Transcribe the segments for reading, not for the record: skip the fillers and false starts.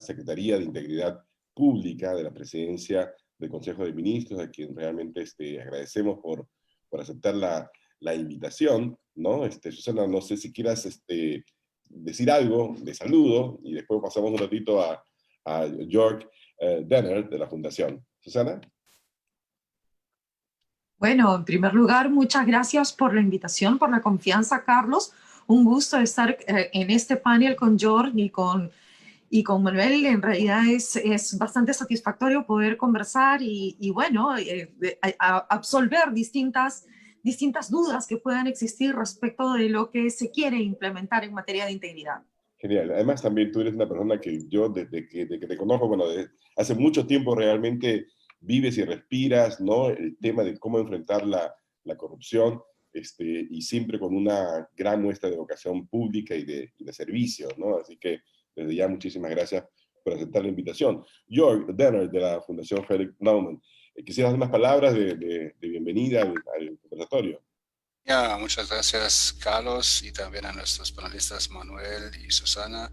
Secretaría de Integridad Pública de la Presidencia del Consejo de Ministros, a quien realmente agradecemos por aceptar la invitación, ¿no? Susana, no sé si quieras decir algo de saludo, y después pasamos un ratito a Jörg Denner, de la Fundación. Susana. Bueno, en primer lugar, muchas gracias por la invitación, por la confianza, Carlos. Un gusto estar en este panel con Jörg y con Manuel. En realidad es bastante satisfactorio poder conversar y bueno, absolver distintas dudas que puedan existir respecto de lo que se quiere implementar en materia de integridad. Genial. Además, también tú eres una persona que yo, desde que te conozco, bueno, hace mucho tiempo realmente vives y respiras, ¿no? El tema de cómo enfrentar la corrupción, y siempre con una gran muestra de vocación pública y de servicio, ¿no? Así que, desde ya, muchísimas gracias por aceptar la invitación. Jörg Denner, de la Fundación Frederick Naumann, quisieras unas palabras de bienvenida al conversatorio. Ya, muchas gracias, Carlos, y también a nuestros panelistas Manuel y Susana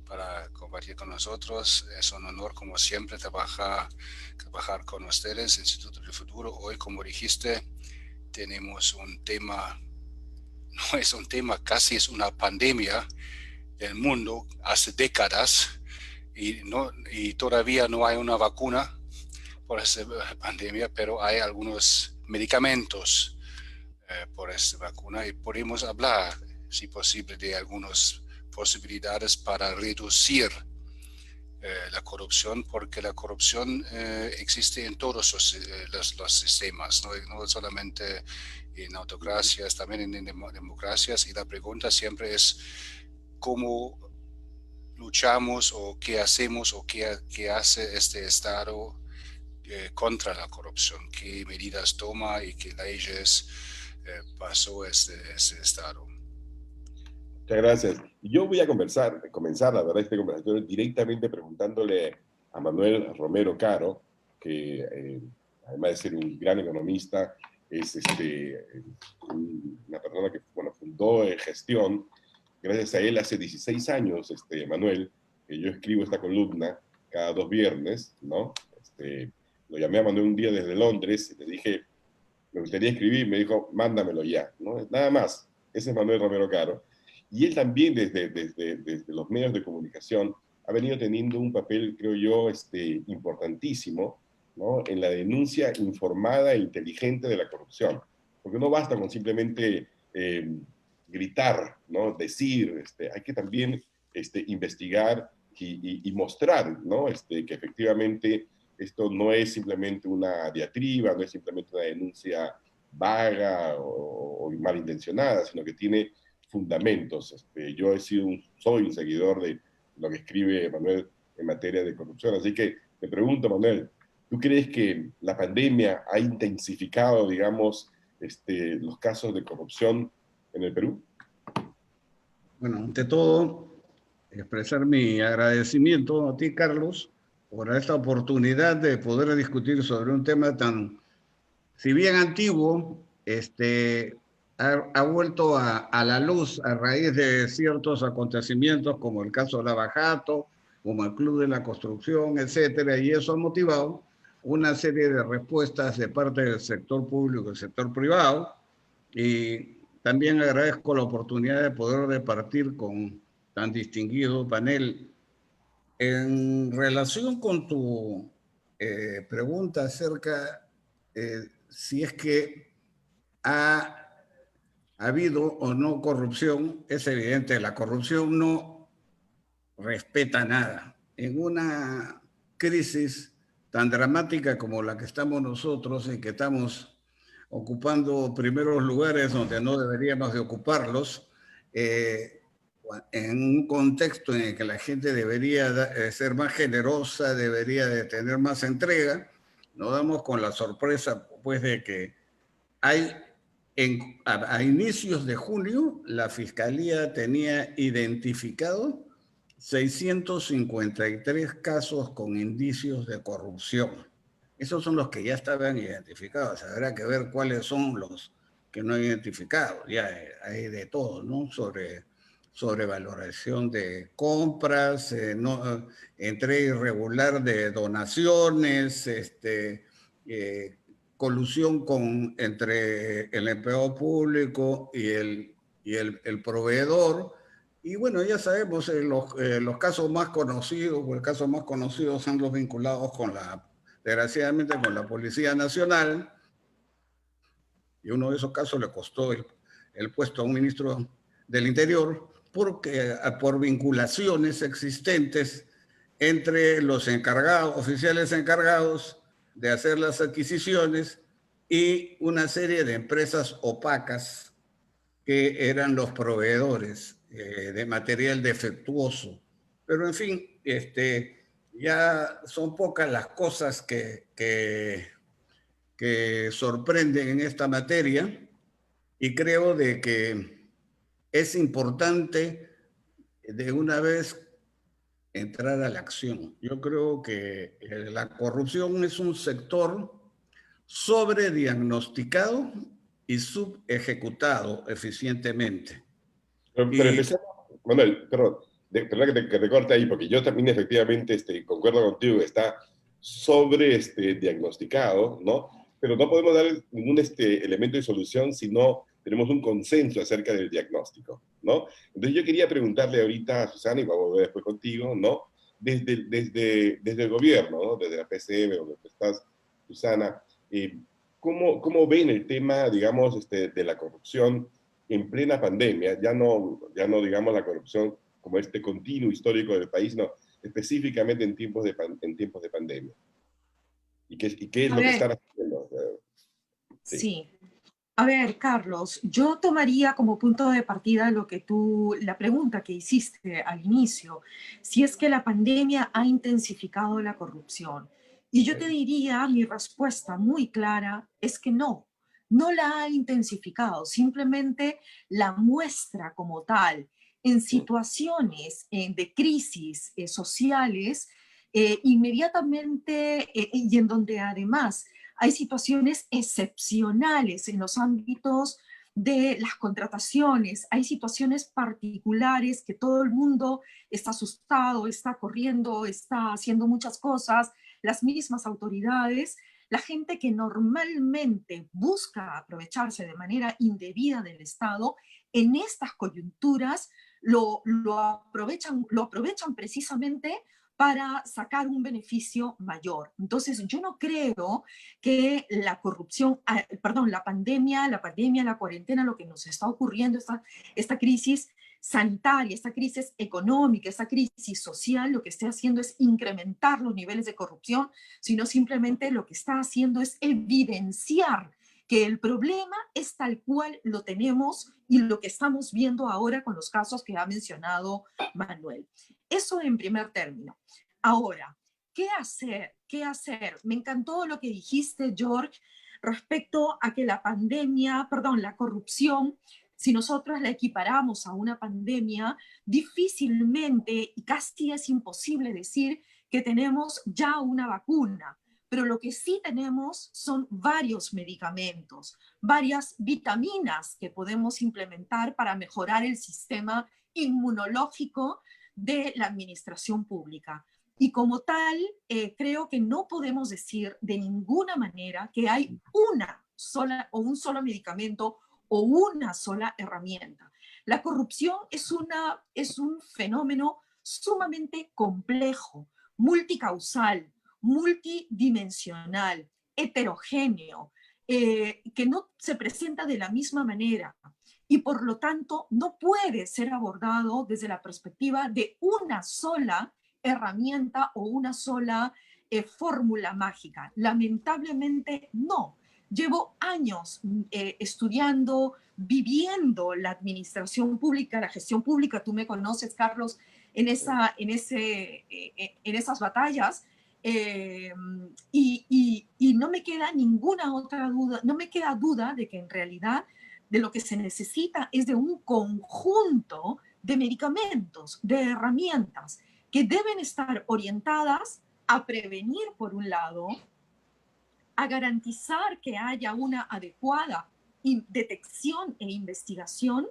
para compartir con nosotros. Es un honor, como siempre, trabajar con ustedes, Instituto del Futuro. Hoy, como dijiste, tenemos un tema, no es un tema, casi es una pandemia del mundo hace décadas y todavía no hay una vacuna por esta pandemia, pero hay algunos medicamentos por esta vacuna y podemos hablar, si posible, de algunas posibilidades para reducir la corrupción, porque la corrupción existe en todos los sistemas, no solamente en autocracias, también en democracias, y la pregunta siempre es cómo luchamos o qué hacemos o qué hace este Estado contra la corrupción, qué medidas toma y qué leyes pasó este Estado. Muchas gracias. Yo voy a comenzar, la verdad, este conversatorio directamente preguntándole a Manuel Romero Caro, que además de ser un gran economista, es una persona que, bueno, fundó Gestión. Gracias a él, hace 16 años, Manuel, que yo escribo esta columna cada 2 viernes, ¿no? Lo llamé a Manuel un día desde Londres y le dije, me gustaría escribir, me dijo, mándamelo ya, ¿no? Nada más. Ese es Manuel Romero Caro. Y él también, desde los medios de comunicación, ha venido teniendo un papel, creo yo, importantísimo, ¿no? En la denuncia informada e inteligente de la corrupción. Porque no basta con simplemente gritar, ¿no? Decir, hay que también investigar y mostrar, ¿no? Que efectivamente esto no es simplemente una diatriba, no es simplemente una denuncia vaga o malintencionada, sino que tiene fundamentos. Yo soy un seguidor de lo que escribe Manuel en materia de corrupción. Así que te pregunto, Manuel, ¿tú crees que la pandemia ha intensificado, digamos, los casos de corrupción en el Perú? Bueno, ante todo, expresar mi agradecimiento a ti, Carlos, por esta oportunidad de poder discutir sobre un tema tan, si bien antiguo, ha vuelto a la luz a raíz de ciertos acontecimientos como el caso de Lava Jato, como el Club de la Construcción, etcétera, y eso ha motivado una serie de respuestas de parte del sector público y del sector privado, y también agradezco la oportunidad de poder departir con tan distinguido panel. En relación con tu pregunta acerca si es que ha habido o no corrupción, es evidente, la corrupción no respeta nada. En una crisis tan dramática como la que estamos nosotros, en que estamos ocupando primeros lugares donde no deberíamos de ocuparlos, en un contexto en el que la gente debería ser más generosa, debería de tener más entrega, nos damos con la sorpresa pues de que hay a inicios de junio la Fiscalía tenía identificado 653 casos con indicios de corrupción. Esos son los que ya estaban identificados. Habrá que ver cuáles son los que no han identificado. Ya hay de todo, ¿no? Sobre sobrevaloración de compras, entrega irregular de donaciones, colusión entre el empleado público y el proveedor. Y bueno, ya sabemos, los casos más conocidos, o el caso más conocido son los vinculados desgraciadamente, con la Policía Nacional. Y uno de esos casos le costó el puesto a un ministro del Interior por vinculaciones existentes entre los oficiales encargados de hacer las adquisiciones y una serie de empresas opacas que eran los proveedores de material defectuoso. Pero en fin, ya son pocas las cosas que sorprenden en esta materia, y creo de que es importante de una vez entrar a la acción. Yo creo que la corrupción es un sector sobrediagnosticado y subejecutado eficientemente. Pero empecemos, Manuel, perdón, perdón que te corte ahí, porque yo también efectivamente concuerdo contigo que está diagnosticado, ¿no? Pero no podemos dar ningún elemento de solución si no tenemos un consenso acerca del diagnóstico, ¿no? Entonces yo quería preguntarle ahorita a Susana, y vamos a volver después contigo, ¿no? Desde el gobierno, ¿no? Desde la PCM, donde tú estás, Susana, ¿cómo ven el tema, digamos, de la corrupción en plena pandemia? Ya no digamos la corrupción como continuo histórico del país, no, específicamente en tiempos de pandemia. ¿Y qué es lo que están haciendo? Sí. A ver, Carlos, yo tomaría como punto de partida la pregunta que hiciste al inicio, si es que la pandemia ha intensificado la corrupción. Y yo te diría, mi respuesta muy clara es que no la ha intensificado, simplemente la muestra como tal en situaciones de crisis sociales, inmediatamente, y en donde además hay situaciones excepcionales en los ámbitos de las contrataciones, hay situaciones particulares que todo el mundo está asustado, está corriendo, está haciendo muchas cosas, las mismas autoridades, la gente que normalmente busca aprovecharse de manera indebida del Estado, en estas coyunturas lo aprovechan precisamente para sacar un beneficio mayor. Entonces, yo no creo que la corrupción, la pandemia, la cuarentena, lo que nos está ocurriendo, esta crisis sanitaria, esta crisis económica, esta crisis social, lo que esté haciendo es incrementar los niveles de corrupción, sino simplemente lo que está haciendo es evidenciar que el problema es tal cual lo tenemos y lo que estamos viendo ahora con los casos que ha mencionado Manuel. Eso en primer término. Ahora, ¿qué hacer? ¿Qué hacer? Me encantó lo que dijiste, George, respecto a que la corrupción, si nosotros la equiparamos a una pandemia, difícilmente y casi es imposible decir que tenemos ya una vacuna. Pero lo que sí tenemos son varios medicamentos, varias vitaminas que podemos implementar para mejorar el sistema inmunológico de la administración pública. Y como tal, creo que no podemos decir de ninguna manera que hay una sola o un solo medicamento o una sola herramienta. La corrupción es un fenómeno sumamente complejo, multicausal, multidimensional, heterogéneo, que no se presenta de la misma manera y por lo tanto no puede ser abordado desde la perspectiva de una sola herramienta o una sola fórmula mágica. Lamentablemente no. Llevo años estudiando, viviendo la administración pública, la gestión pública. Tú me conoces, Carlos, en esas batallas. Y no me queda ninguna otra duda, no me queda duda de que en realidad de lo que se necesita es de un conjunto de medicamentos, de herramientas que deben estar orientadas a prevenir, por un lado, a garantizar que haya una adecuada detección e investigación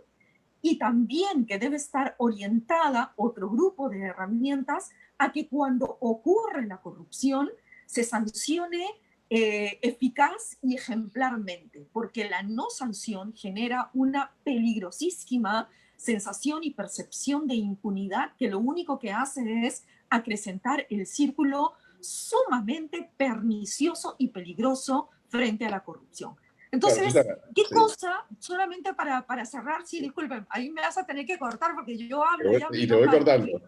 y también que debe estar orientada otro grupo de herramientas a que cuando ocurre la corrupción se sancione eficaz y ejemplarmente, porque la no sanción genera una peligrosísima sensación y percepción de impunidad que lo único que hace es acrecentar el círculo sumamente pernicioso y peligroso frente a la corrupción. Entonces, Claro, Susana, ¿qué sí. cosa, solamente para cerrar, sí, disculpen, ahí me vas a tener que cortar porque yo hablo, ya Y te no voy paro. cortando.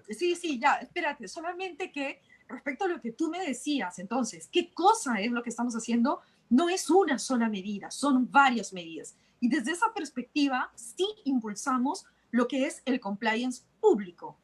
Sí, sí, ya, espérate, solamente que respecto a lo que tú me decías, entonces, ¿qué cosa es lo que estamos haciendo? No es una sola medida, son varias medidas. Y desde esa perspectiva, sí impulsamos lo que es el compliance público,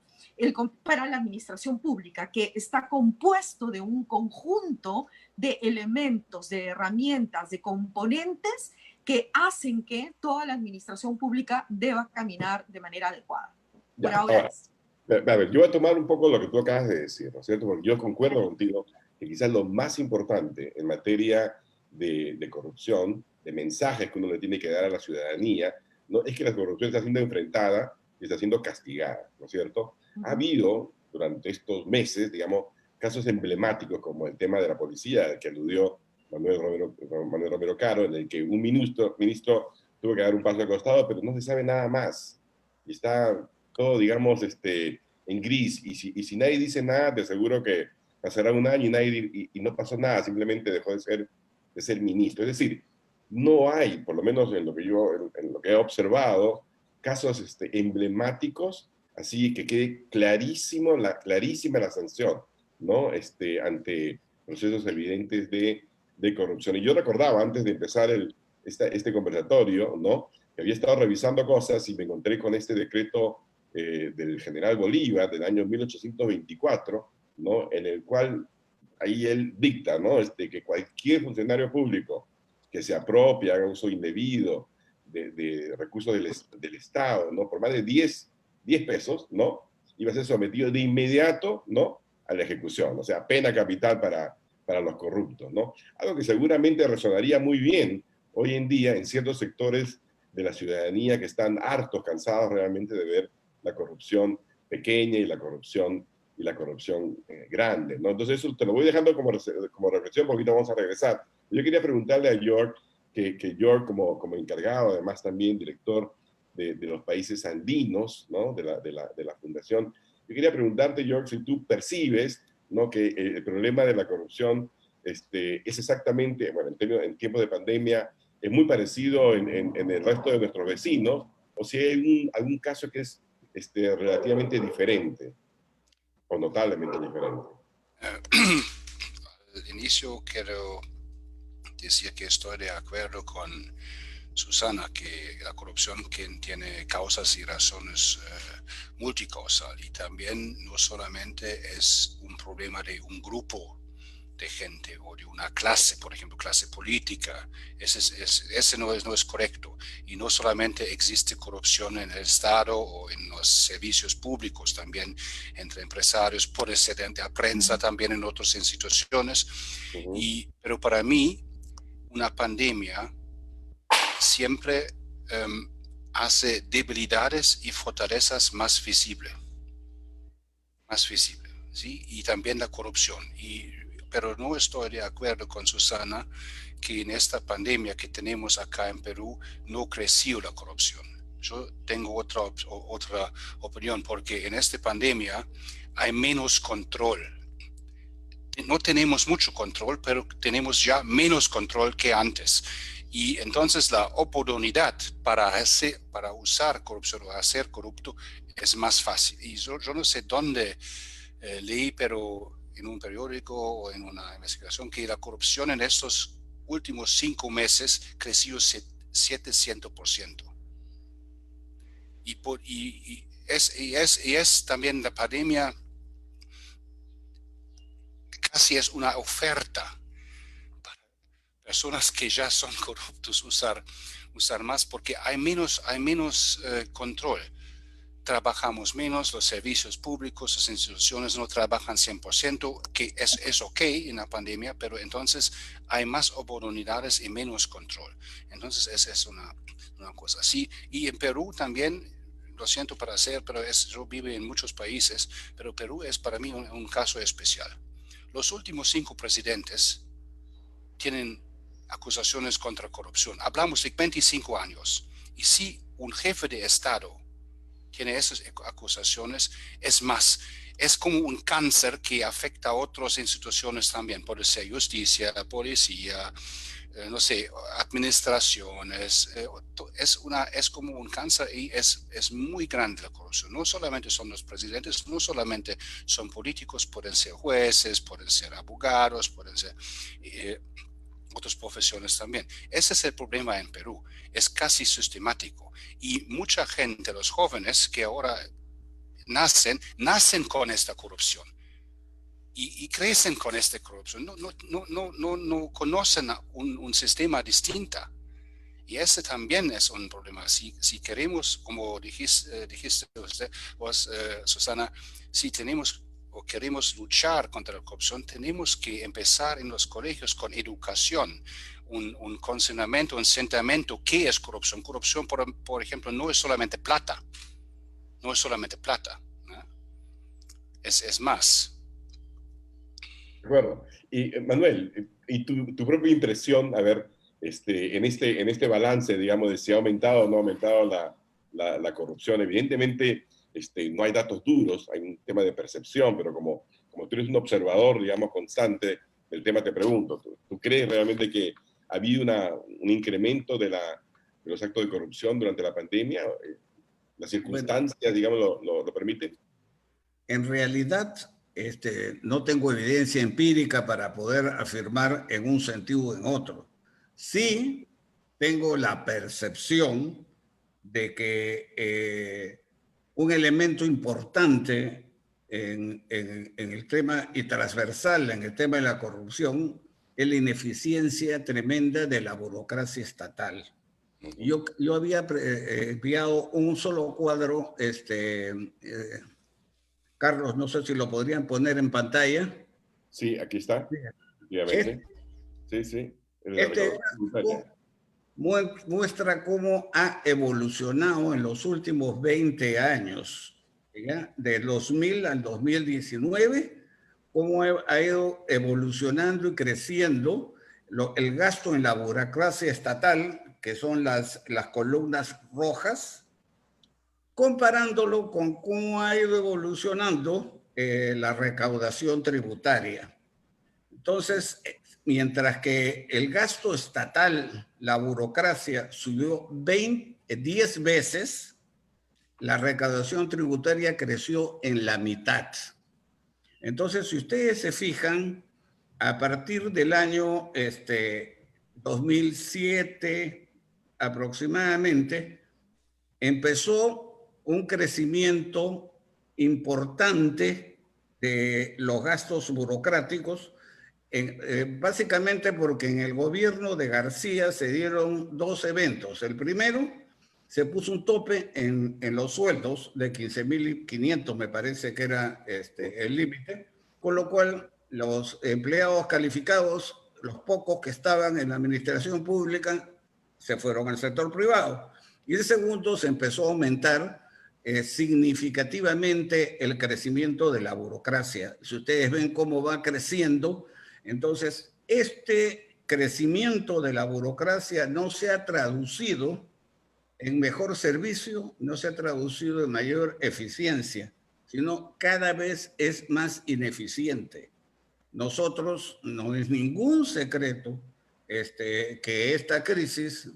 para la administración pública, que está compuesto de un conjunto de elementos, de herramientas, de componentes que hacen que toda la administración pública deba caminar de manera adecuada. Por Ya, ahora ahora, es. a ver, yo voy a tomar un poco lo que tú acabas de decir, ¿no es cierto? Porque yo concuerdo contigo que quizás lo más importante en materia de corrupción, de mensajes que uno le tiene que dar a la ciudadanía, ¿no? Es que la corrupción está siendo enfrentada y está siendo castigada, ¿no es cierto? Ha habido durante estos meses, digamos, casos emblemáticos como el tema de la policía, al que aludió Manuel Romero Caro, en el que un ministro tuvo que dar un paso al costado, pero no se sabe nada más. Y está todo, digamos, en gris. Y si nadie dice nada, te aseguro que pasará un año y no pasó nada, simplemente dejó de ser ministro. Es decir, no hay, por lo menos en lo que en lo que he observado, casos emblemáticos, así que quede clarísima la sanción, ¿no? Ante procesos evidentes de corrupción. Y yo recordaba, antes de empezar este conversatorio, ¿no? Que había estado revisando cosas y me encontré con este decreto del general Bolívar del año 1824, ¿no? En el cual ahí él dicta, ¿no? Que cualquier funcionario público que se apropie, haga uso indebido de recursos del Estado, ¿no? Por más de 10 pesos, ¿no? Iba a ser sometido de inmediato, ¿no? A la ejecución, o sea, pena capital para los corruptos, ¿no? Algo que seguramente resonaría muy bien hoy en día en ciertos sectores de la ciudadanía que están hartos, cansados realmente de ver la corrupción pequeña y la corrupción grande, ¿no? Entonces eso te lo voy dejando como reflexión, porque ahorita vamos a regresar. Yo quería preguntarle a York, que York como encargado, además también director de los países andinos, ¿no? De la fundación, yo quería preguntarte, York, si tú percibes, ¿no? Que el problema de la corrupción es exactamente, bueno, en tiempos de pandemia, es muy parecido en el resto de nuestros vecinos, o si hay algún caso que es relativamente diferente, o notablemente diferente. Al inicio quiero decir que estoy de acuerdo con Susana, que la corrupción tiene causas y razones multicausal, y también no solamente es un problema de un grupo de gente o de una clase, por ejemplo, clase política. Ese no es correcto. Y no solamente existe corrupción en el Estado o en los servicios públicos, también entre empresarios, puede ser entre la prensa, también en otras instituciones. Pero para mí, una pandemia siempre hace debilidades y fortalezas más visibles. ¿Sí? Y también la corrupción. Pero no estoy de acuerdo con Susana que en esta pandemia que tenemos acá en Perú no creció la corrupción. Yo tengo otra opinión, porque en esta pandemia hay menos control. No tenemos mucho control, pero tenemos ya menos control que antes. Y entonces la oportunidad para usar corrupción o hacer corrupto es más fácil. Y yo no sé dónde leí, pero en un periódico o en una investigación, que la corrupción en estos últimos 5 meses creció 700%. Y es también la pandemia, casi es una oferta para personas que ya son corruptos usar más, porque hay menos control. trabajamos menos, los servicios públicos, las instituciones no trabajan 100%, que es ok en la pandemia, pero entonces hay más oportunidades y menos control. Entonces esa es una cosa así. Y en Perú también, lo siento para hacer, pero yo vivo en muchos países, pero Perú es para mí un caso especial. Los últimos 5 presidentes tienen acusaciones contra corrupción. Hablamos de 25 años. Y si un jefe de Estado tiene esas acusaciones, es más, es como un cáncer que afecta a otras instituciones también. Puede ser justicia, la policía, no sé, administraciones. Es como un cáncer y es muy grande la corrupción. No solamente son los presidentes, no solamente son políticos, pueden ser jueces, pueden ser abogados, pueden ser otras profesiones también. Ese es el problema en Perú. Es casi sistemático. Y mucha gente, los jóvenes que ahora nacen con esta corrupción. Y crecen con esta corrupción. No conocen un sistema distinto. Y ese también es un problema. Si queremos, como dijiste usted, vos, Susana, si tenemos o queremos luchar contra la corrupción, tenemos que empezar en los colegios con educación, un conocimiento, un sentimiento. ¿Qué es corrupción? Corrupción, por ejemplo, no es solamente plata. No es solamente plata, ¿no? Es más. De acuerdo. Y Manuel, y tu propia impresión, a ver, en este balance, digamos, de si ha aumentado o no ha aumentado la corrupción. Evidentemente, no hay datos duros, hay un tema de percepción, pero como tú eres un observador, digamos, constante del tema, te pregunto, ¿tú crees realmente que ha habido un incremento de los actos de corrupción durante la pandemia? ¿Las circunstancias, digamos, lo permiten? En realidad, no tengo evidencia empírica para poder afirmar en un sentido o en otro. Sí tengo la percepción de que un elemento importante en el tema y transversal en el tema de la corrupción es la ineficiencia tremenda de la burocracia estatal. Yo había enviado un solo cuadro, Carlos, no sé si lo podrían poner en pantalla. Sí, aquí está. Sí. Muestra cómo ha evolucionado en los últimos 20 años, ¿ya? De 2000 al 2019, cómo ha ido evolucionando y creciendo el gasto en la burocracia estatal, que son las columnas rojas, comparándolo con cómo ha ido evolucionando la recaudación tributaria. Entonces, mientras que el gasto estatal, la burocracia, subió 10 veces, la recaudación tributaria creció en la mitad. Entonces, si ustedes se fijan, a partir del año 2007 aproximadamente, empezó un crecimiento importante de los gastos burocráticos, básicamente porque en el gobierno de García se dieron 2 eventos. El primero, se puso un tope en los sueldos de 15.500, me parece que era el límite, con lo cual los empleados calificados, los pocos que estaban en la administración pública, se fueron al sector privado. Y el segundo, se empezó a aumentar significativamente el crecimiento de la burocracia. Si ustedes ven cómo va creciendo, entonces este crecimiento de la burocracia no se ha traducido en mejor servicio, no se ha traducido en mayor eficiencia, sino cada vez es más ineficiente. Nosotros, no es ningún secreto que esta crisis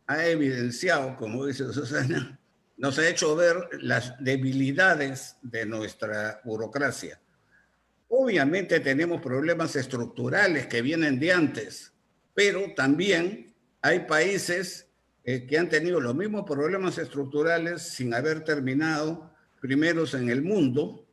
ha evidenciado, como dice Susana, nos ha hecho ver las debilidades de nuestra burocracia. Obviamente tenemos problemas estructurales que vienen de antes, pero también hay países que han tenido los mismos problemas estructurales sin haber terminado primeros en el mundo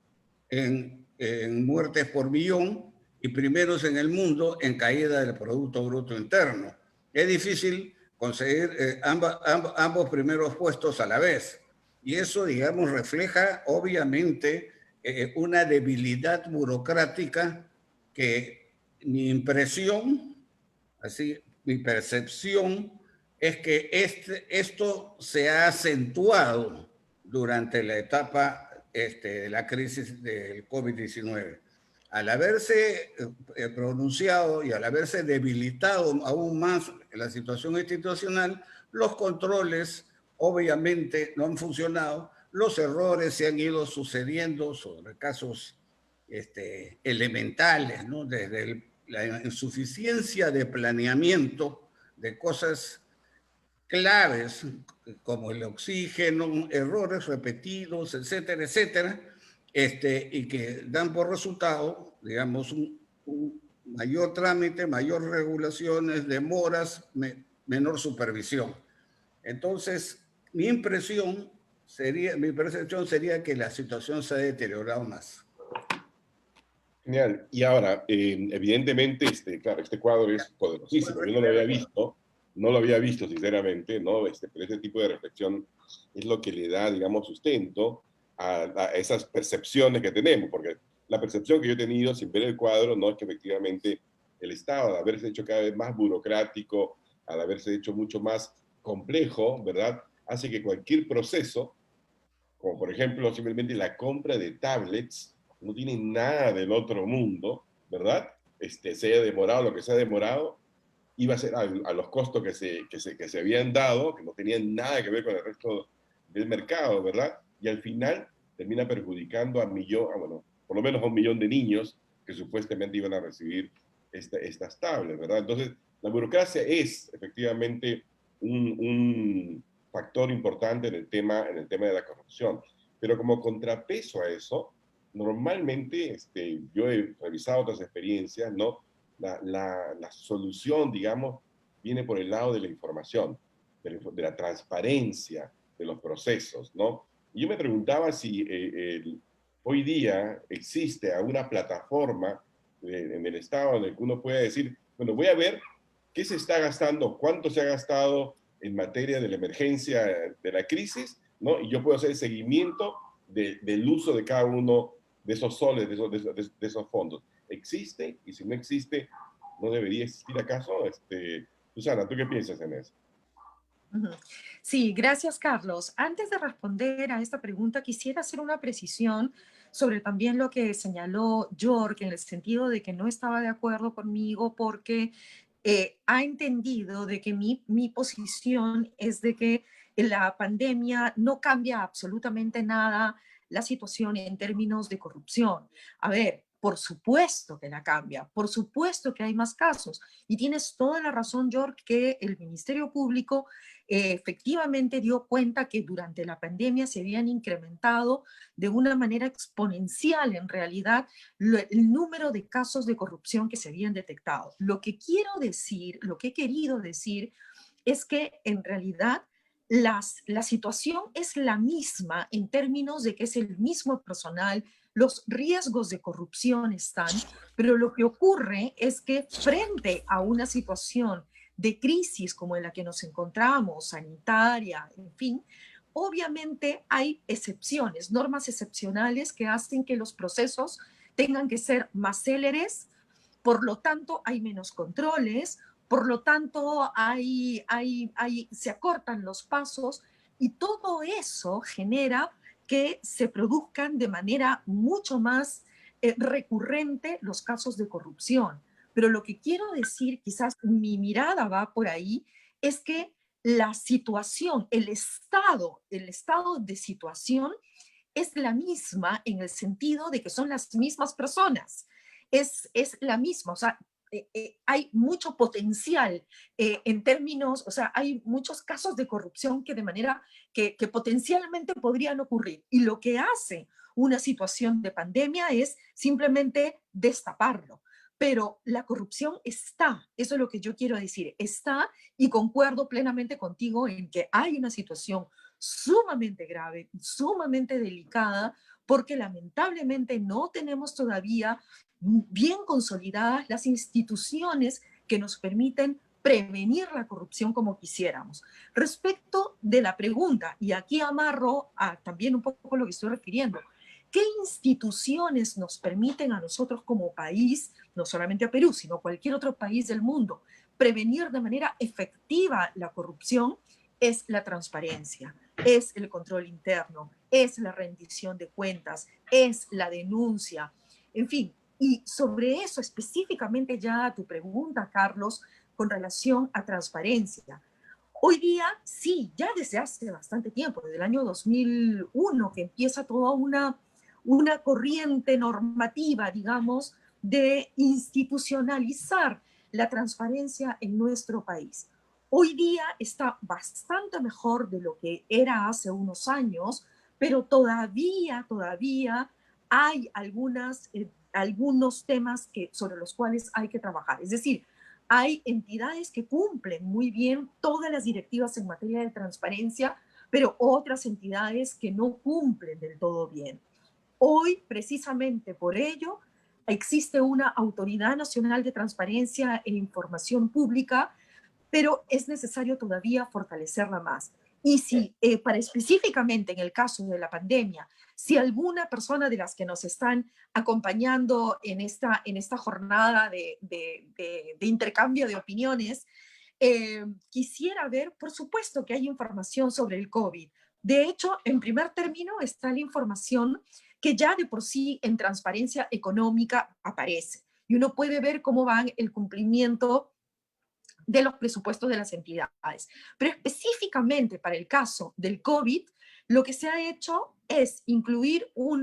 en muertes por millón y primeros en el mundo en caída del Producto Bruto Interno. Es difícil conseguir ambos primeros puestos a la vez. Y eso, digamos, refleja obviamente una debilidad burocrática que mi impresión, así, mi percepción es que esto se ha acentuado durante la etapa de la crisis del COVID-19. Al haberse pronunciado y al haberse debilitado aún más la situación institucional, los controles obviamente no han funcionado, los errores se han ido sucediendo sobre casos elementales, ¿no? Desde la insuficiencia de planeamiento de cosas claves como el oxígeno, errores repetidos, etcétera, etcétera, y que dan por resultado, digamos, un mayor trámite, mayor regulaciones, demoras, menor supervisión. Entonces, mi percepción sería que la situación se ha deteriorado más. Genial. Y ahora, evidentemente, claro, este cuadro es poderosísimo. Yo no lo había visto sinceramente, ¿no? Pero este tipo de reflexión es lo que le da, digamos, sustento a esas percepciones que tenemos, porque la percepción que yo he tenido sin ver el cuadro, no es que efectivamente el Estado, al haberse hecho cada vez más burocrático, al haberse hecho mucho más complejo, ¿verdad?, hace que cualquier proceso, como por ejemplo simplemente la compra de tablets, no tiene nada del otro mundo, ¿verdad? Se haya demorado lo que se ha demorado, iba a ser a los costos que se habían dado, que no tenían nada que ver con el resto del mercado, ¿verdad? Y al final termina perjudicando bueno, por lo menos a 1 millón de niños que supuestamente iban a recibir estas tablets, ¿verdad? Entonces, la burocracia es efectivamente un factor importante en el tema de la corrupción. Pero como contrapeso a eso, normalmente yo he revisado otras experiencias, ¿no? La solución, digamos, viene por el lado de la información, de la transparencia de los procesos, ¿no? Y yo me preguntaba si hoy día existe alguna plataforma en el Estado en el que uno pueda decir, bueno, voy a ver qué se está gastando, cuánto se ha gastado en materia de la emergencia de la crisis, ¿no? Y yo puedo hacer el seguimiento del uso de cada uno de esos soles, de esos fondos. ¿Existe? Y si no existe, ¿no debería existir acaso? Susana, ¿tú qué piensas en eso? Sí, gracias, Carlos. Antes de responder a esta pregunta, quisiera hacer una precisión sobre también lo que señaló York, en el sentido de que no estaba de acuerdo conmigo porque ha entendido de que mi posición es de que la pandemia no cambia absolutamente nada la situación en términos de corrupción. A ver, por supuesto que la cambia, por supuesto que hay más casos. Y tienes toda la razón, York, que el Ministerio Público efectivamente dio cuenta que durante la pandemia se habían incrementado de una manera exponencial, en realidad, el número de casos de corrupción que se habían detectado. Lo que quiero decir, lo que he querido decir, es que en realidad la situación es la misma en términos de que es el mismo personal, los riesgos de corrupción están, pero lo que ocurre es que frente a una situación de crisis como en la que nos encontramos, sanitaria, en fin, obviamente hay excepciones, normas excepcionales que hacen que los procesos tengan que ser más céleres, por lo tanto hay menos controles, por lo tanto se acortan los pasos y todo eso genera que se produzcan de manera mucho más recurrente los casos de corrupción. Pero lo que quiero decir, quizás mi mirada va por ahí, es que la situación, el estado de situación es la misma en el sentido de que son las mismas personas. Es la misma, o sea, hay mucho potencial en términos, o sea, hay muchos casos de corrupción que de manera que potencialmente podrían ocurrir. Y lo que hace una situación de pandemia es simplemente destaparlo. Pero la corrupción está, eso es lo que yo quiero decir, está, y concuerdo plenamente contigo en que hay una situación sumamente grave, sumamente delicada, porque lamentablemente no tenemos todavía bien consolidadas las instituciones que nos permiten prevenir la corrupción como quisiéramos. Respecto de la pregunta, y aquí amarro a también un poco lo que estoy refiriendo, ¿qué instituciones nos permiten a nosotros como país, no solamente a Perú, sino a cualquier otro país del mundo, prevenir de manera efectiva la corrupción? Es la transparencia, es el control interno, es la rendición de cuentas, es la denuncia, en fin. Y sobre eso específicamente ya a tu pregunta, Carlos, con relación a transparencia. Hoy día, sí, ya desde hace bastante tiempo, desde el año 2001, que empieza toda una corriente normativa, digamos, de institucionalizar la transparencia en nuestro país. Hoy día está bastante mejor de lo que era hace unos años, pero todavía hay algunos temas sobre los cuales hay que trabajar. Es decir, hay entidades que cumplen muy bien todas las directivas en materia de transparencia, pero otras entidades que no cumplen del todo bien. Hoy, precisamente por ello, existe una Autoridad Nacional de Transparencia e Información Pública, pero es necesario todavía fortalecerla más. Y si, para específicamente en el caso de la pandemia, si alguna persona de las que nos están acompañando en esta jornada de intercambio de opiniones, quisiera ver, por supuesto que hay información sobre el COVID. De hecho, en primer término está la información que ya de por sí en transparencia económica aparece. Y uno puede ver cómo van el cumplimiento de los presupuestos de las entidades. Pero específicamente para el caso del COVID, lo que se ha hecho es incluir un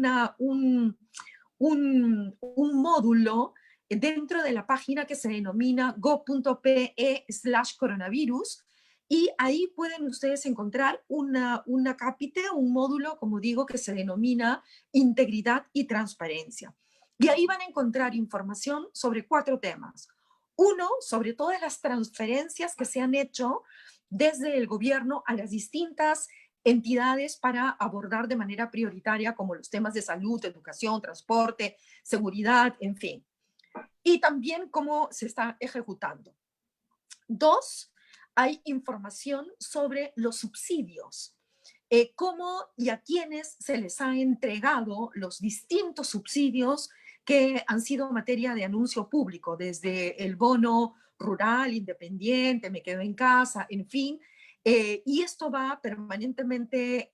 módulo dentro de la página que se denomina go.pe/coronavirus, y ahí pueden ustedes encontrar una cápite, un módulo, como digo, que se denomina integridad y transparencia. Y ahí van a encontrar información sobre 4 temas. Uno, sobre todas las transferencias que se han hecho desde el gobierno a las distintas entidades para abordar de manera prioritaria como los temas de salud, educación, transporte, seguridad, en fin. Y también cómo se está ejecutando. 2, hay información sobre los subsidios. Cómo y a quiénes se les ha entregado los distintos subsidios que han sido materia de anuncio público, desde el bono rural, independiente, me quedo en casa, en fin, y esto va permanentemente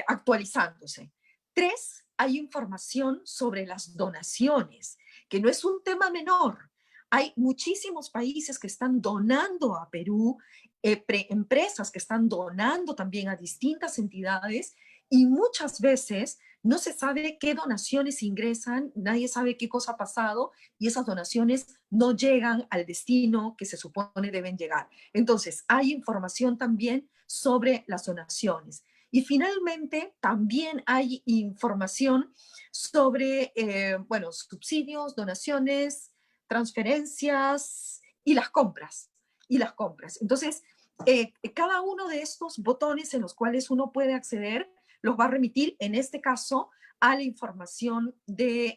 actualizándose. 3, hay información sobre las donaciones, que no es un tema menor. Hay muchísimos países que están donando a Perú, empresas que están donando también a distintas entidades, y muchas veces no se sabe qué donaciones ingresan, nadie sabe qué cosa ha pasado, y esas donaciones no llegan al destino que se supone deben llegar. Entonces, hay información también sobre las donaciones. Y finalmente, también hay información sobre, bueno, subsidios, donaciones, transferencias y las compras. Entonces, cada uno de estos botones en los cuales uno puede acceder los va a remitir, en este caso, a la información de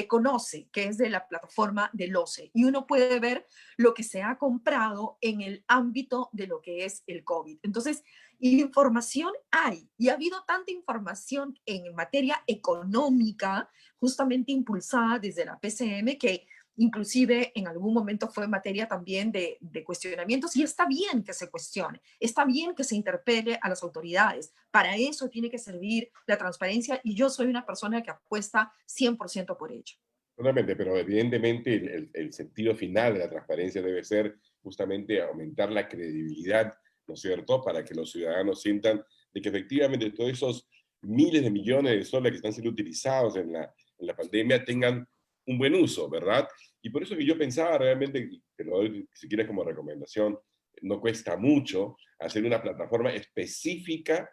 Conoce, que es de la plataforma del OCE. Y uno puede ver lo que se ha comprado en el ámbito de lo que es el COVID. Entonces, información hay. Y ha habido tanta información en materia económica, justamente impulsada desde la PCM, que inclusive en algún momento fue materia también de cuestionamientos, y está bien que se cuestione, está bien que se interpele a las autoridades. Para eso tiene que servir la transparencia, y yo soy una persona que apuesta 100% por ello. Totalmente, pero evidentemente el sentido final de la transparencia debe ser justamente aumentar la credibilidad, ¿no es cierto?, para que los ciudadanos sientan de que efectivamente todos esos miles de millones de soles que están siendo utilizados en la pandemia tengan un buen uso, ¿verdad? Y por eso que yo pensaba realmente, te lo doy si quieres como recomendación, no cuesta mucho hacer una plataforma específica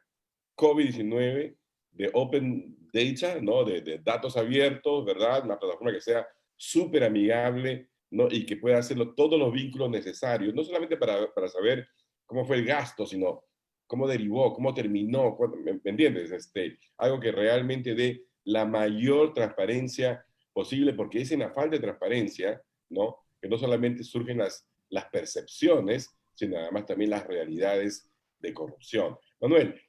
COVID-19 de Open Data, ¿no? De datos abiertos, ¿verdad? Una plataforma que sea súper amigable, ¿no? Y que pueda hacerlo todos los vínculos necesarios, no solamente para saber cómo fue el gasto, sino cómo derivó, cómo terminó, ¿me entiendes? Algo que realmente dé la mayor transparencia posible, porque es en la falta de transparencia, ¿no?, que no solamente surgen las percepciones, sino además también las realidades de corrupción. Manuel,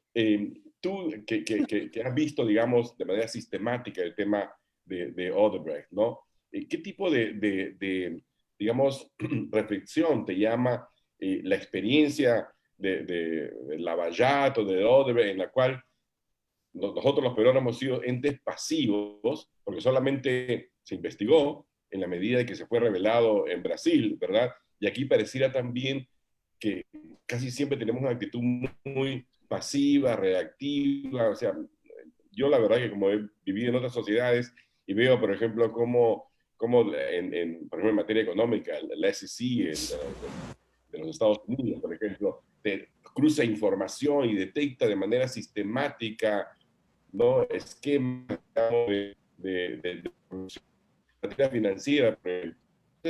tú que has visto, digamos, de manera sistemática el tema de Odebrecht, ¿no? ¿Qué tipo digamos, reflexión te llama la experiencia de Lavallato, de Odebrecht, en la cual nosotros los peruanos hemos sido entes pasivos, porque solamente se investigó en la medida de que se fue revelado en Brasil, ¿verdad? Y aquí pareciera también que casi siempre tenemos una actitud muy pasiva, reactiva. O sea, yo la verdad que como he vivido en otras sociedades y veo, por ejemplo, cómo por ejemplo, en materia económica, la SEC de los Estados Unidos, por ejemplo, te cruza información y detecta de manera sistemática, ¿no?, esquemas de materia financiera, de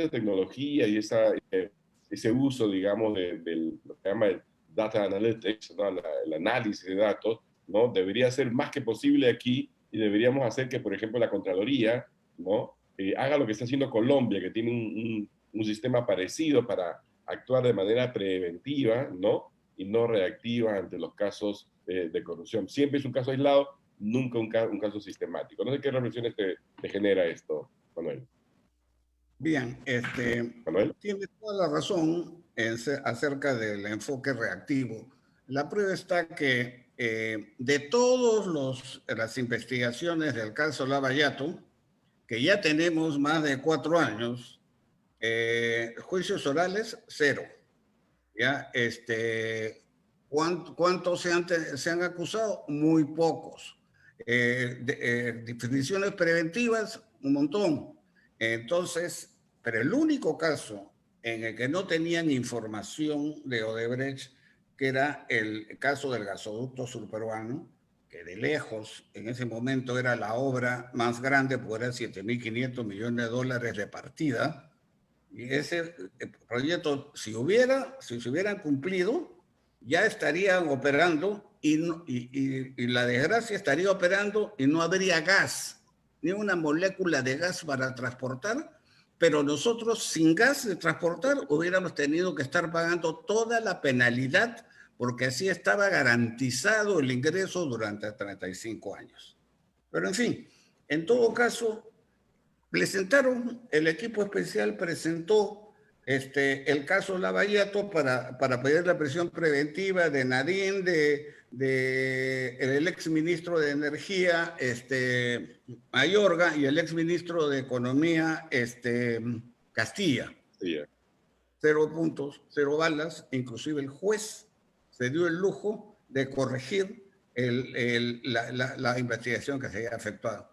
tecnología y ese uso, digamos, de lo que se llama el data analytics, ¿no?, el análisis de datos, ¿no?, debería ser más que posible aquí, y deberíamos hacer que, por ejemplo, la Contraloría, ¿no?, haga lo que está haciendo Colombia, que tiene un sistema parecido para actuar de manera preventiva, ¿no?, y no reactiva ante los casos de corrupción. Siempre es un caso aislado, nunca un caso sistemático. No sé qué reflexiones te genera esto, Manuel. Bien, Manuel. tiene toda la razón acerca del enfoque reactivo. La prueba está que de todas las investigaciones del caso Lavallato, que ya tenemos más de 4 años, juicios orales, 0. ¿Ya? ¿Cuántos se han acusado? Muy pocos. Definiciones preventivas, un montón. Entonces, pero el único caso en el que no tenían información de Odebrecht, que era el caso del gasoducto surperuano, que de lejos en ese momento era la obra más grande, porque eran $7.500 millones de partida. Y ese proyecto, si se hubieran cumplido, ya estarían operando y la desgracia estaría operando y no habría gas, ni una molécula de gas para transportar, pero nosotros sin gas de transportar hubiéramos tenido que estar pagando toda la penalidad, porque así estaba garantizado el ingreso durante 35 años. Pero en fin, en todo caso, el equipo especial presentó el caso Lavallato para pedir la prisión preventiva de Nadine, el exministro de Energía, Mayorga, y el exministro de Economía, Castilla. Sí. 0 puntos, 0 balas. Inclusive el juez se dio el lujo de corregir la investigación que se había efectuado.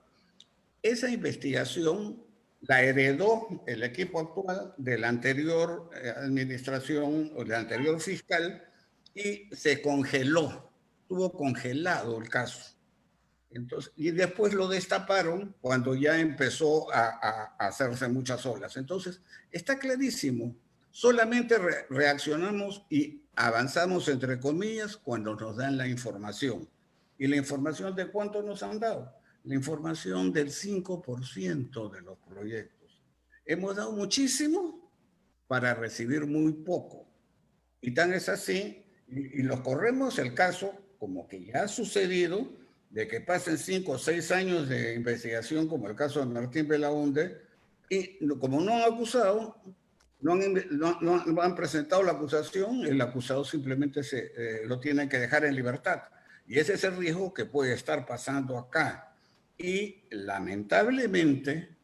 Esa investigación la heredó el equipo actual de la anterior administración o del anterior fiscal, y se congeló, estuvo congelado el caso. Entonces, y después lo destaparon cuando ya empezó a hacerse muchas olas. Entonces, está clarísimo, solamente reaccionamos y avanzamos, entre comillas, cuando nos dan la información. ¿Y la información de cuánto nos han dado? La información del 5% de los proyectos. Hemos dado muchísimo para recibir muy poco. Y tan es así, y los corremos el caso, como que ya ha sucedido, de que pasen 5 o 6 años de investigación, como el caso de Martín Belaunde, y como no han acusado, no han presentado la acusación, el acusado simplemente lo tiene que dejar en libertad. Y ese es el riesgo que puede estar pasando acá. Y lamentablemente,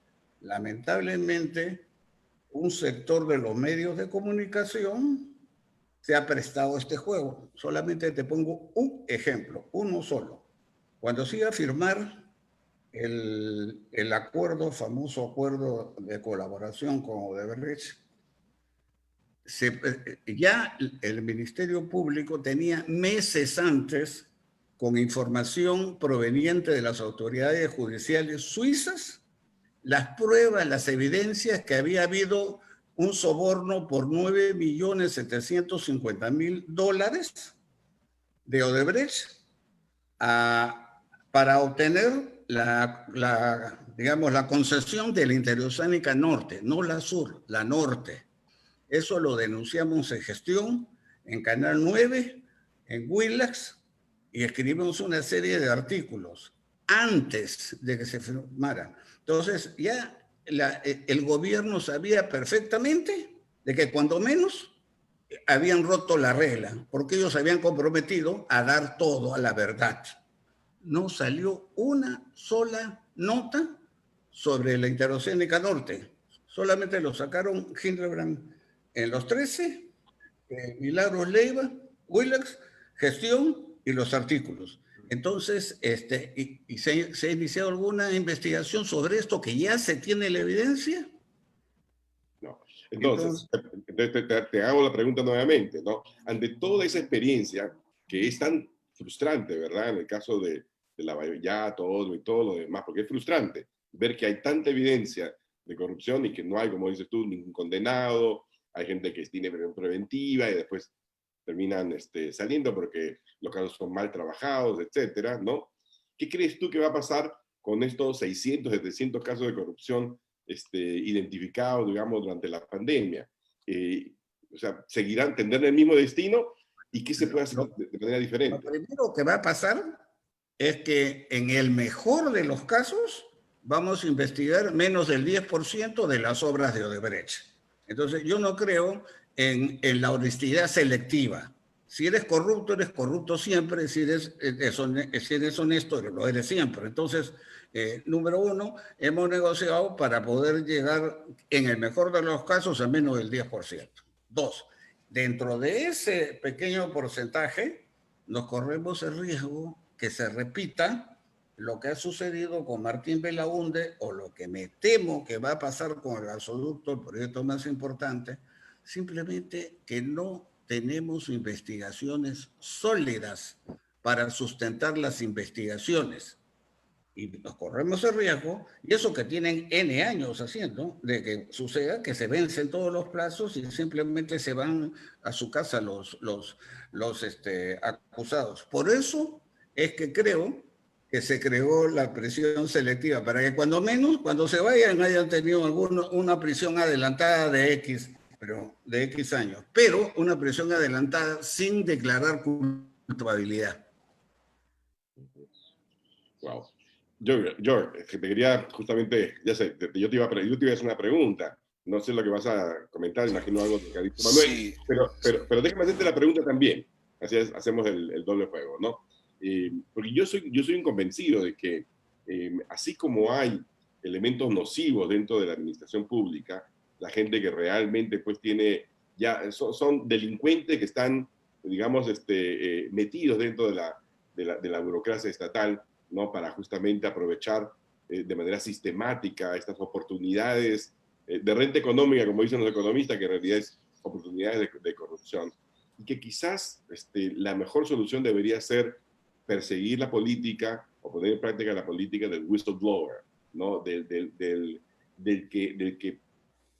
un sector de los medios de comunicación se ha prestado a este juego. Solamente te pongo un ejemplo, uno solo. Cuando se iba a firmar el famoso acuerdo de colaboración con Odebrecht, ya el Ministerio Público tenía meses antes, con información proveniente de las autoridades judiciales suizas, las pruebas, las evidencias que había habido un soborno por $9.750.000 de Odebrecht para obtener la digamos, la concesión de la Interoceánica Norte, no la sur, la norte. Eso lo denunciamos en Gestión, en Canal 9, en Willax, y escribimos una serie de artículos antes de que se firmara. Entonces, ya el gobierno sabía perfectamente de que cuando menos habían roto la regla, porque ellos habían comprometido a dar todo a la verdad. No salió una sola nota sobre la Interoceánica Norte. Solamente lo sacaron Hildebrand en los 13, Milagros Leiva, Willax, Gestión y los artículos. Entonces, ¿se ha iniciado alguna investigación sobre esto que ya se tiene la evidencia? No. Entonces te hago la pregunta nuevamente, ¿no? Ante toda esa experiencia que es tan frustrante, ¿verdad? En el caso de la ya todo y todo lo demás, porque es frustrante ver que hay tanta evidencia de corrupción y que no hay, como dices tú, ningún condenado, hay gente que tiene preventiva y después terminan saliendo porque los casos son mal trabajados, etcétera, ¿no? ¿Qué crees tú que va a pasar con estos 600, 700 casos de corrupción identificados, digamos, durante la pandemia? O sea, ¿seguirán, tendrán el mismo destino? ¿Y qué se puede hacer de manera diferente? Lo primero que va a pasar es que en el mejor de los casos vamos a investigar menos del 10% de las obras de Odebrecht. Entonces, yo no creo en la honestidad selectiva. Si eres corrupto siempre. Si eres honesto, lo eres siempre. Entonces, número uno, hemos negociado para poder llegar, en el mejor de los casos, a menos del 10%. Dos, dentro de ese pequeño porcentaje, nos corremos el riesgo que se repita lo que ha sucedido con Martín Belaúnde, o lo que me temo que va a pasar con el gasoducto, el proyecto más importante, simplemente que no tenemos investigaciones sólidas para sustentar las investigaciones. Y nos corremos el riesgo, y eso que tienen N años haciendo, de que suceda que se vencen todos los plazos y simplemente se van a su casa los acusados. Por eso es que creo que se creó la prisión selectiva, para que cuando menos, cuando se vayan, hayan tenido una prisión adelantada de X años, pero una prisión adelantada sin declarar culpabilidad. Wow. George, te quería justamente, ya sé, yo te iba a hacer una pregunta, no sé lo que vas a comentar, imagino algo que ha dicho Manuel, sí. pero déjame hacerte la pregunta también, así hacemos el doble juego, ¿no? Porque yo soy un convencido de que así como hay elementos nocivos dentro de la administración pública, la gente que realmente pues son delincuentes que están, digamos, metidos dentro de la burocracia estatal, ¿no? Para justamente aprovechar de manera sistemática estas oportunidades de renta económica, como dicen los economistas, que en realidad es oportunidades de corrupción. Y que quizás la mejor solución debería ser perseguir la política o poner en práctica la política del whistleblower, ¿no? Del que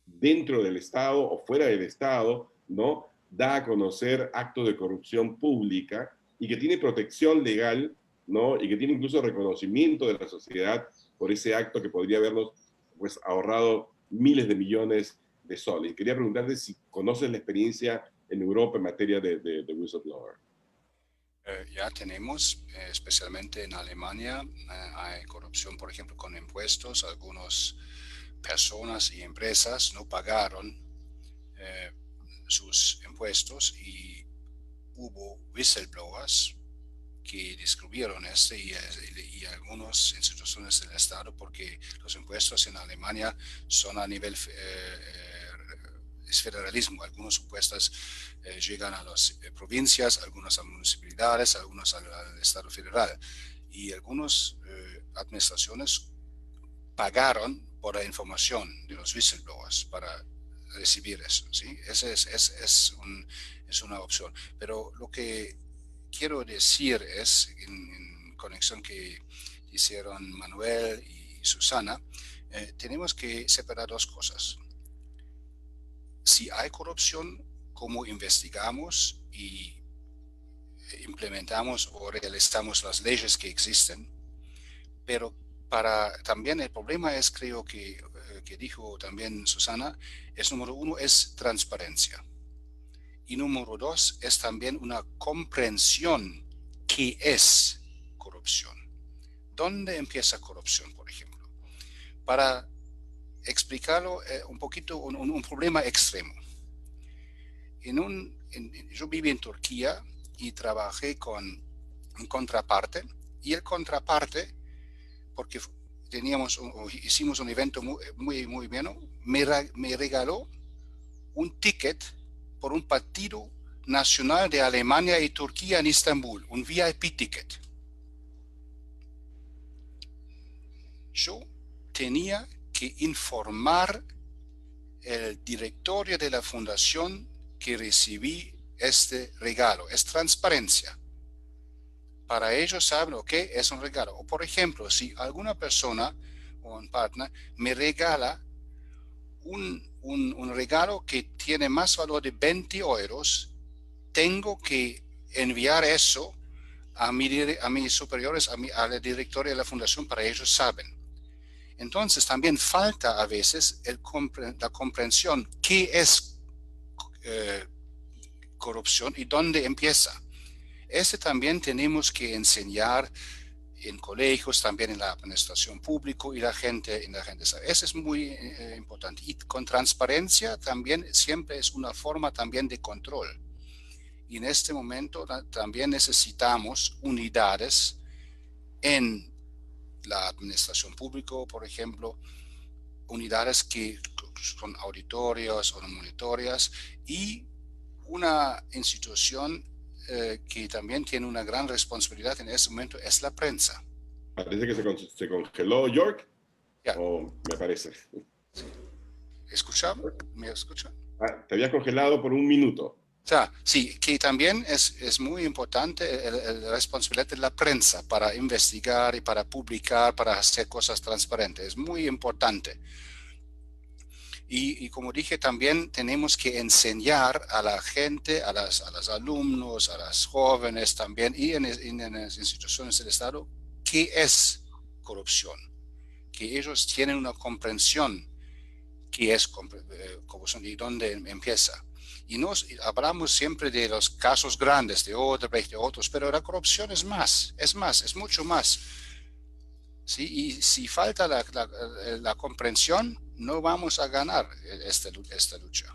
dentro del Estado o fuera del Estado, ¿no? Da a conocer actos de corrupción pública y que tiene protección legal, ¿no? Y que tiene incluso reconocimiento de la sociedad por ese acto que podría habernos pues, ahorrado miles de millones de soles. Y quería preguntarte si conoces la experiencia en Europa en materia de whistleblower. Ya tenemos, especialmente en Alemania, hay corrupción, por ejemplo, con impuestos. Algunas personas y empresas no pagaron sus impuestos y hubo whistleblowers que descubrieron y algunas instituciones del Estado, porque los impuestos en Alemania son a nivel es federalismo. Algunos impuestos llegan a las provincias, algunos a municipalidades, algunos al Estado federal. Y algunas administraciones pagaron por la información de los whistleblowers para recibir eso, ¿sí? Esa es una opción. Pero lo que quiero decir es, en conexión que hicieron Manuel y Susana, tenemos que separar dos cosas. Si hay corrupción, ¿cómo investigamos y implementamos o realizamos las leyes que existen? Pero también el problema es, creo que dijo también Susana, número uno es transparencia. Y número dos es también una comprensión que es corrupción. ¿Dónde empieza corrupción, por ejemplo? Para explicarlo un poquito, un problema extremo. Yo viví en Turquía y trabajé con un contraparte, y el contraparte, porque hicimos un evento muy bien, me regaló un ticket por un partido nacional de Alemania y Turquía en Estambul, un VIP ticket. Yo tenía que informar el directorio de la fundación que recibí este regalo. Es transparencia. Para ellos saben, ok, es un regalo. O por ejemplo, si alguna persona o un partner me regala un regalo que tiene más valor de 20 euros, tengo que enviar eso a mis superiores, a la directoria de la fundación, para ellos saben. Entonces también falta a veces la comprensión qué es corrupción y dónde empieza. También tenemos que enseñar en colegios, también en la administración pública, y la gente sabe. Eso es muy importante. Y con transparencia también siempre es una forma también de control. Y en este momento también necesitamos unidades en la administración pública, por ejemplo, unidades que son auditorios o monitorías, y una institución que también tiene una gran responsabilidad en este momento es la prensa. Parece que se congeló York. Ya. ¿O me parece? Sí. ¿Me escuchan? Te había congelado por un minuto. Sí, que también es muy importante la responsabilidad de la prensa para investigar y para publicar, para hacer cosas transparentes. Es muy importante. Y como dije, también tenemos que enseñar a la gente, a los alumnos, a los jóvenes también, y en las instituciones del Estado, qué es corrupción. Que ellos tienen una comprensión qué es corrupción y dónde empieza. Y hablamos siempre de los casos grandes, de Odebrecht, de otros, pero la corrupción es mucho más. ¿Sí? Y si falta la comprensión, no vamos a ganar esta lucha.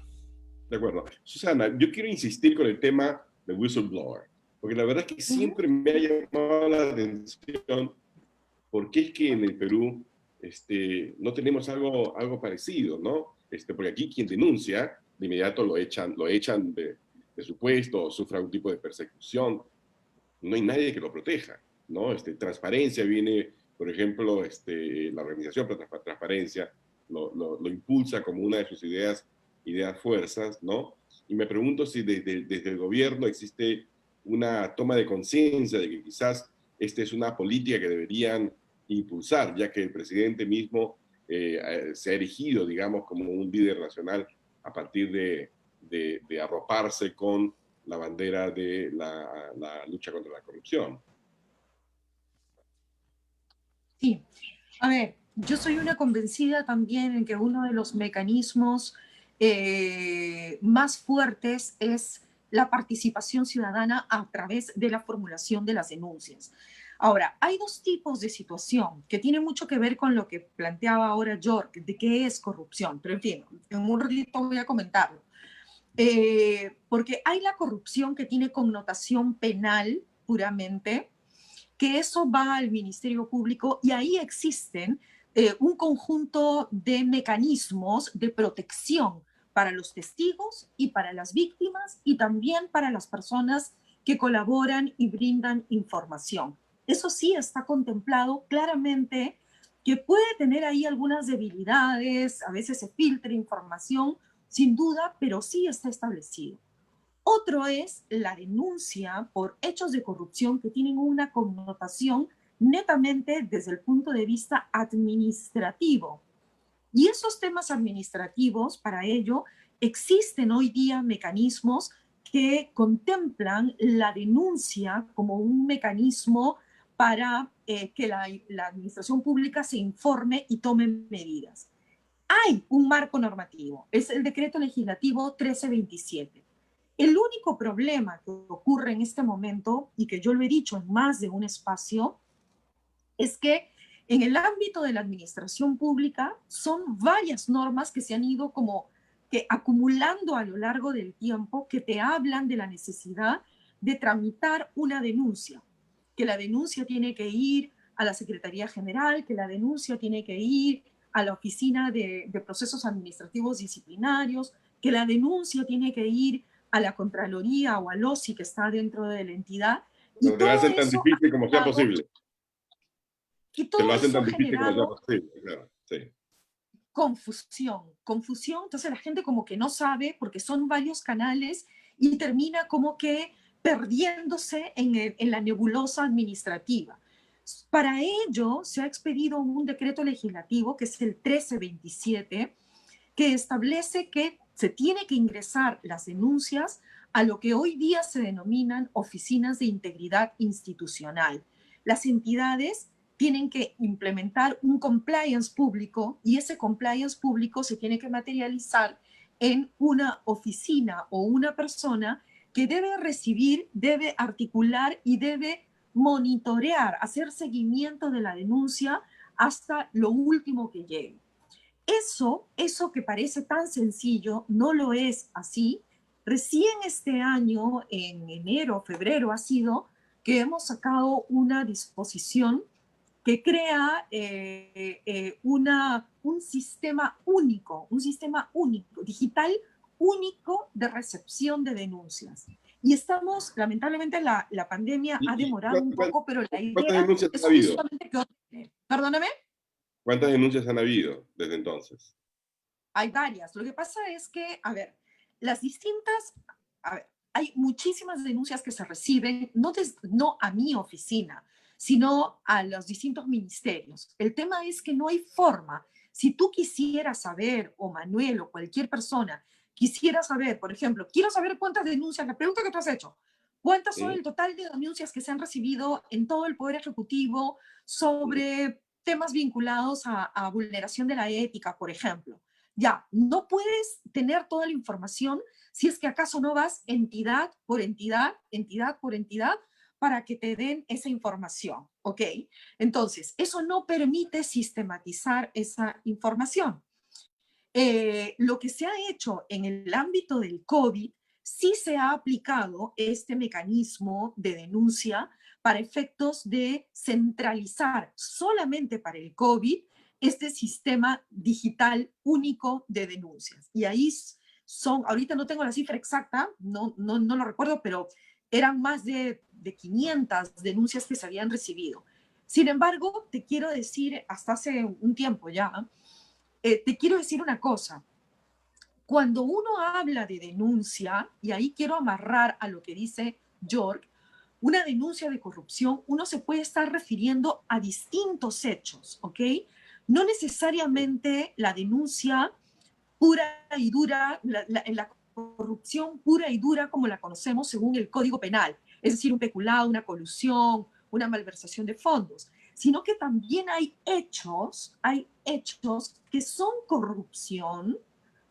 De acuerdo. Susana, yo quiero insistir con el tema de whistleblower, porque la verdad es que siempre me ha llamado la atención por qué es que en el Perú no tenemos algo parecido, ¿no? Porque aquí quien denuncia, de inmediato lo echan de su puesto, o sufre algún tipo de persecución. No hay nadie que lo proteja, ¿no? Transparencia viene, por ejemplo, la Organización para la Transparencia lo impulsa como una de sus ideas fuerzas, ¿no? Y me pregunto si desde el gobierno existe una toma de conciencia de que quizás esta es una política que deberían impulsar, ya que el presidente mismo se ha erigido, digamos, como un líder nacional a partir de arroparse con la bandera de la lucha contra la corrupción. Sí, a ver, yo soy una convencida también en que uno de los mecanismos más fuertes es la participación ciudadana a través de la formulación de las denuncias. Ahora, hay dos tipos de situación que tienen mucho que ver con lo que planteaba ahora York, de qué es corrupción, pero en fin, en un ratito voy a comentarlo. Porque hay la corrupción que tiene connotación penal puramente, que eso va al Ministerio Público y ahí existen un conjunto de mecanismos de protección para los testigos y para las víctimas y también para las personas que colaboran y brindan información. Eso sí está contemplado claramente, que puede tener ahí algunas debilidades, a veces se filtra información, sin duda, pero sí está establecido. Otro es la denuncia por hechos de corrupción que tienen una connotación netamente desde el punto de vista administrativo. Y esos temas administrativos, para ello, existen hoy día mecanismos que contemplan la denuncia como un mecanismo para que la administración pública se informe y tome medidas. Hay un marco normativo, es el decreto legislativo 1327. El único problema que ocurre en este momento, y que yo lo he dicho en más de un espacio, es que en el ámbito de la administración pública son varias normas que se han ido como que acumulando a lo largo del tiempo, que te hablan de la necesidad de tramitar una denuncia, que la denuncia tiene que ir a la Secretaría General, que la denuncia tiene que ir a la Oficina de Procesos Administrativos Disciplinarios, que la denuncia tiene que ir a la Contraloría o al OSI que está dentro de la entidad. Y Pero te lo hacen tan eso difícil como sea posible. y Te todo lo hacen eso ha tan difícil como sea generado posible, claro. Sí. confusión. Entonces la gente como que no sabe porque son varios canales y termina como que perdiéndose en la nebulosa administrativa. Para ello se ha expedido un decreto legislativo que es el 1327 que establece que se tiene que ingresar las denuncias a lo que hoy día se denominan oficinas de integridad institucional. Las entidades tienen que implementar un compliance público y ese compliance público se tiene que materializar en una oficina o una persona que debe recibir, debe articular y debe monitorear, hacer seguimiento de la denuncia hasta lo último que llegue. Eso que parece tan sencillo no lo es así. Recién este año, en enero, febrero, ha sido que hemos sacado una disposición que crea un sistema único, digital único de recepción de denuncias. Y estamos, lamentablemente la pandemia ha demorado un poco, pero la ¿Cuántas idea denuncias es han habido? justamente que... Perdóname. ¿Cuántas denuncias han habido desde entonces? Hay varias. Lo que pasa es que, a ver, las distintas, a ver, hay muchísimas denuncias que se reciben, no a mi oficina, sino a los distintos ministerios. El tema es que no hay forma. Si tú quisieras saber, o Manuel, o cualquier persona, quisiera saber, por ejemplo, quiero saber cuántas denuncias, la pregunta que tú has hecho, ¿cuántas son el total de denuncias que se han recibido en todo el Poder Ejecutivo sobre temas vinculados a vulneración de la ética, por ejemplo? Ya, no puedes tener toda la información si es que acaso no vas entidad por entidad, entidad por entidad, para que te den esa información, ¿ok? Entonces, eso no permite sistematizar esa información. Lo que se ha hecho en el ámbito del COVID, sí se ha aplicado este mecanismo de denuncia para efectos de centralizar solamente para el COVID este sistema digital único de denuncias. Y ahí son, ahorita no tengo la cifra exacta, no lo recuerdo, pero eran más de 500 denuncias que se habían recibido. Sin embargo, te quiero decir, hasta hace un tiempo ya, te quiero decir una cosa. Cuando uno habla de denuncia, y ahí quiero amarrar a lo que dice York, una denuncia de corrupción, uno se puede estar refiriendo a distintos hechos, ¿ok? No necesariamente la denuncia pura y dura, la corrupción pura y dura como la conocemos según el Código Penal, es decir, un peculado, una colusión, una malversación de fondos, sino que también hay hechos que son corrupción,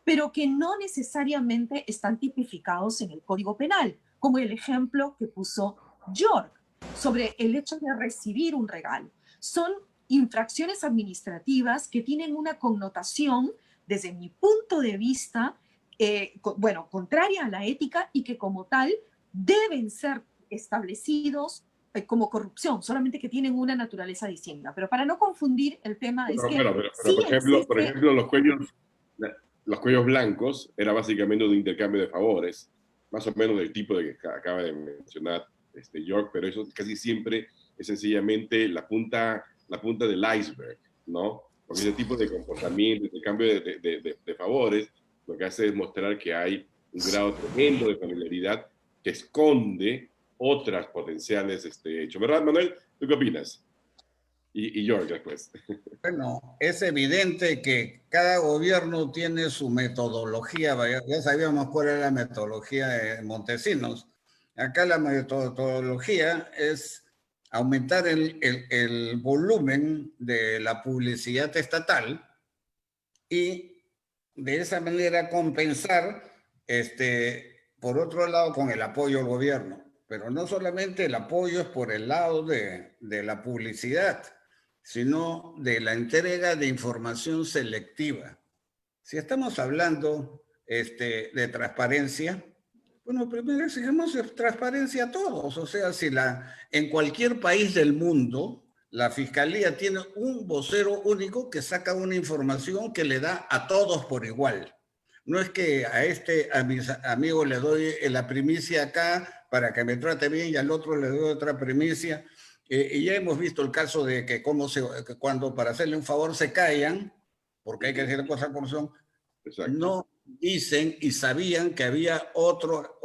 pero que no necesariamente están tipificados en el Código Penal, como el ejemplo que puso York sobre el hecho de recibir un regalo. Son infracciones administrativas que tienen una connotación, desde mi punto de vista, contraria a la ética y que como tal deben ser establecidos como corrupción, solamente que tienen una naturaleza distinta. Pero para no confundir el tema es que pero, por ejemplo, los cuellos blancos era básicamente un intercambio de favores, más o menos del tipo de que acaba de mencionar York, pero eso casi siempre es sencillamente la punta del iceberg, ¿no? Porque ese tipo de comportamiento, intercambio de favores, lo que hace es mostrar que hay un grado tremendo de familiaridad que esconde otras potenciales hechos. ¿Verdad, Manuel? ¿Tú qué opinas? Y York después. Bueno, es evidente que cada gobierno tiene su metodología. Ya sabíamos cuál era la metodología de Montesinos. Acá la metodología es aumentar el volumen de la publicidad estatal y de esa manera compensar, por otro lado, con el apoyo al gobierno. Pero no solamente el apoyo es por el lado de la publicidad, sino de la entrega de información selectiva. Si estamos hablando de transparencia, bueno, primero exigimos transparencia a todos. O sea, si en cualquier país del mundo la fiscalía tiene un vocero único que saca una información que le da a todos por igual. No es que a mis amigos le doy la primicia acá para que me trate bien y al otro le doy otra primicia. Y ya hemos visto el caso de que cuando para hacerle un favor se callan, porque hay que decir cosas como son, no dicen y sabían que había otro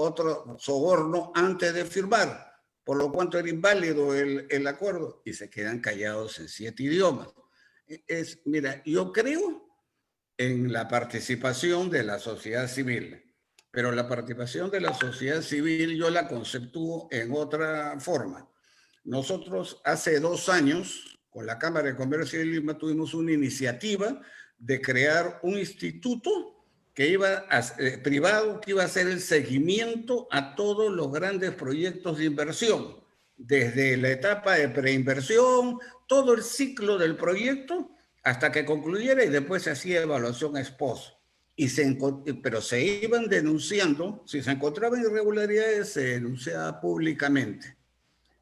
soborno antes de firmar, por lo cual era inválido el acuerdo y se quedan callados en 7 idiomas. Mira, yo creo en la participación de la sociedad civil, pero la participación de la sociedad civil yo la conceptúo en otra forma. Nosotros hace 2 años, con la Cámara de Comercio de Lima, tuvimos una iniciativa de crear un instituto privado que iba a hacer el seguimiento a todos los grandes proyectos de inversión, desde la etapa de preinversión, todo el ciclo del proyecto, hasta que concluyera y después se hacía evaluación ex post. Pero se iban denunciando, si se encontraban irregularidades, se denunciaba públicamente.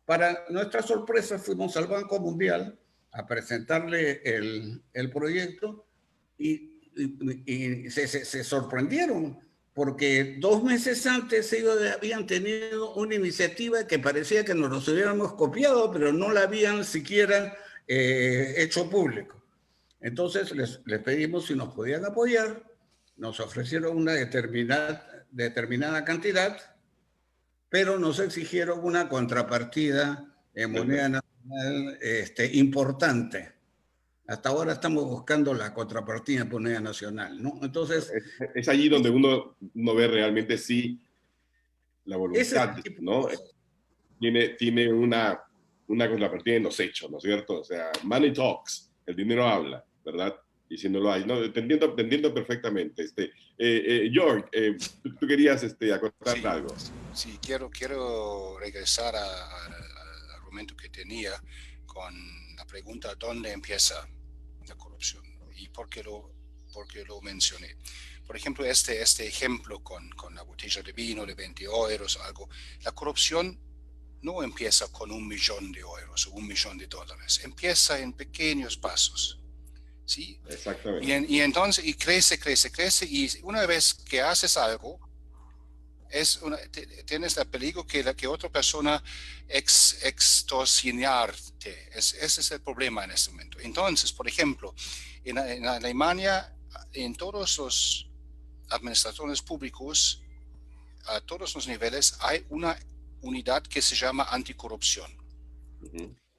Para nuestra sorpresa, fuimos al Banco Mundial a presentarle el proyecto y se sorprendieron, porque 2 meses antes ellos habían tenido una iniciativa que parecía que nos los hubiéramos copiado, pero no la habían siquiera hecho público. Entonces les pedimos si nos podían apoyar, nos ofrecieron una determinada cantidad, pero nos exigieron una contrapartida en moneda nacional importante. Hasta ahora estamos buscando la contrapartida en moneda nacional, ¿no? Entonces... Es allí donde uno ve realmente sí la voluntad, ¿no? Tiene una contrapartida en los hechos, ¿no es cierto? O sea, money talks, el dinero habla, ¿verdad? Y si no lo hay, ¿no? Te entiendo perfectamente. George, tú querías acotar algo. Sí, quiero regresar al argumento que tenía con la pregunta ¿dónde empieza la corrupción? ¿Y por qué lo mencioné? Por ejemplo, este ejemplo con la botella de vino de 20 euros o algo. La corrupción no empieza con 1 millón de euros o $1 millón. Empieza en pequeños pasos. ¿Sí? Exactamente. Y entonces crece, y una vez que haces algo, tienes el peligro que otra persona extorsionarte. Ese es el problema en este momento. Entonces, por ejemplo, en Alemania, en todos los administradores públicos, a todos los niveles, hay una unidad que se llama anticorrupción.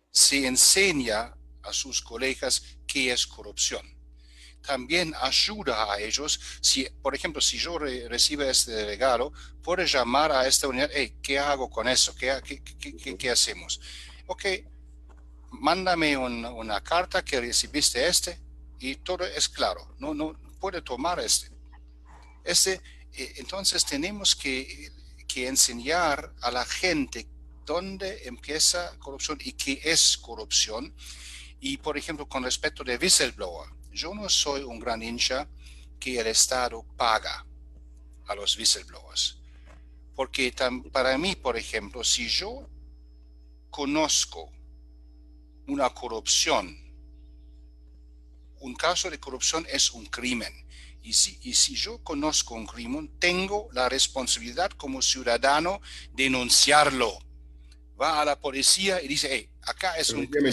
Se enseña a sus colegas qué es corrupción. También ayuda a ellos, por ejemplo, si yo recibo este regalo, puedo llamar a esta unidad, hey, ¿qué hago con eso? ¿Qué hacemos? Ok, mándame una carta que recibiste y todo es claro, no puede tomar entonces tenemos que enseñar a la gente dónde empieza corrupción y qué es corrupción. Y, por ejemplo, con respecto de whistleblower, yo no soy un gran hincha que el Estado paga a los whistleblowers. Porque para mí, por ejemplo, si yo conozco una corrupción, un caso de corrupción es un crimen. Y si yo conozco un crimen, tengo la responsabilidad como ciudadano de denunciarlo. Va a la policía y dice, hey, acá es un crimen.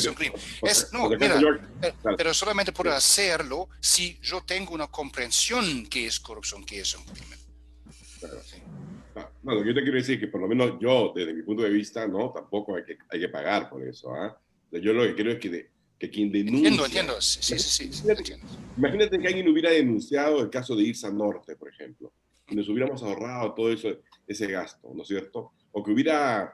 Pero solamente puedo hacerlo si yo tengo una comprensión que es corrupción, que es un crimen. Claro. No, lo que yo te quiero decir es que por lo menos yo, desde mi punto de vista, no, tampoco hay que pagar por eso. Yo lo que creo es que quien denuncia... Entiendo. Sí, entiendo. Imagínate que alguien hubiera denunciado el caso de Irsa Norte, por ejemplo, y nos hubiéramos ahorrado todo ese gasto, ¿no es cierto? O que hubiera